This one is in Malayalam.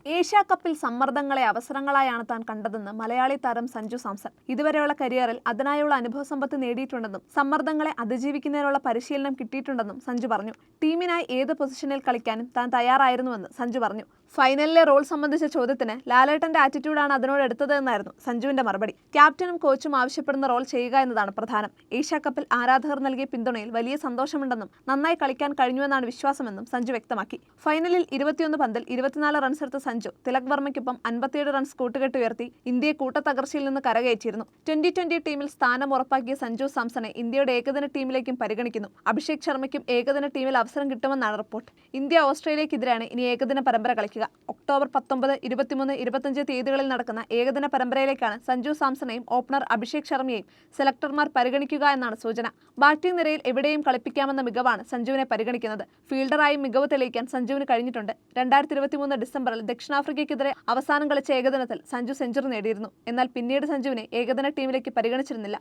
ഏഷ്യാ കപ്പിൽ സമ്മർദ്ദങ്ങളെ അവസരങ്ങളായാണ് താൻ കണ്ടതെന്ന് മലയാളി താരം സഞ്ജു സാംസൺ. ഇതുവരെയുള്ള കരിയറിൽ അതിനായുള്ള അനുഭവസമ്പത്ത് നേടിയിട്ടുണ്ടെന്നും സമ്മർദ്ദങ്ങളെ അതിജീവിക്കുന്നതിനുള്ള പരിശീലനം കിട്ടിയിട്ടുണ്ടെന്നും സഞ്ജു പറഞ്ഞു. ടീമിനായി ഏത് പൊസിഷനിൽ കളിക്കാനും താൻ തയ്യാറായിരുന്നുവെന്ന് സഞ്ജു പറഞ്ഞു. ഫൈനലിലെ റോൾ സംബന്ധിച്ച ചോദ്യത്തിന് ലാലേട്ടന്റെ ആറ്റിറ്റ്യൂഡാണ് അതിനോട് എടുത്തതെന്നായിരുന്നു സഞ്ജുവിന്റെ മറുപടി. ക്യാപ്റ്റനും കോച്ചും ആവശ്യപ്പെടുന്ന റോൾ ചെയ്യുക എന്നതാണ് പ്രധാനം. ഏഷ്യാ കപ്പിൽ ആരാധകർ നൽകിയ പിന്തുണയിൽ വലിയ സന്തോഷമുണ്ടെന്നും നന്നായി കളിക്കാൻ കഴിഞ്ഞുവെന്നാണ് വിശ്വാസമെന്നും സഞ്ജു വ്യക്തമാക്കി. ഫൈനലിൽ 21 പന്തിൽ 24 റൺസെടുത്ത സഞ്ജു തിലക് വർമ്മയ്ക്കൊപ്പം 57 റൺസ് കൂട്ടുകെട്ട് ഉയർത്തി ഇന്ത്യയെ കൂട്ടത്തകർച്ചയിൽ നിന്ന് കരകയറ്റിയിരുന്നു. 2020 ടീമിൽ സ്ഥാനം ഉറപ്പാക്കിയ സഞ്ജു സാംസണെ ഇന്ത്യയുടെ ഏകദിന ടീമിലേക്കും പരിഗണിക്കുന്നു. അഭിഷേക് ശർമ്മയ്ക്കും ഏകദിന ടീമിൽ അവസരം കിട്ടുമെന്നാണ് റിപ്പോർട്ട്. ഇന്ത്യ ഓസ്ട്രേലിയക്കെതിരെയാണ് ഇനി ഏകദിന പരമ്പര കളിക്കുക. ഒക്ടോബർ 19, 23, 25 തീയതികളിൽ നടക്കുന്ന ഏകദിന പരമ്പരയിലേക്കാണ് സഞ്ജു സാംസണെയും ഓപ്പണർ അഭിഷേക് ശർമ്മയെയും സെലക്ടർമാർ പരിഗണിക്കുക എന്നാണ് സൂചന. ബാറ്റിംഗ് നിരയിൽ എവിടെയും കളിപ്പിക്കാമെന്ന മികവാണ് സഞ്ജുവിനെ പരിഗണിക്കുന്നത്. ഫീൽഡറായി മികവ് തെളിയിക്കാൻ സഞ്ജുവിന് കഴിഞ്ഞിട്ടുണ്ട്. 2023 ഡിസംബറിൽ ദക്ഷിണാഫ്രിക്കയ്ക്കെതിരെ അവസാനം കളിച്ച ഏകദിനത്തിൽ സഞ്ജു സെഞ്ചുറി നേടിയിരുന്നു. എന്നാൽ പിന്നീട് സഞ്ജുവിനെ ഏകദിന ടീമിലേക്ക് പരിഗണിച്ചിരുന്നില്ല.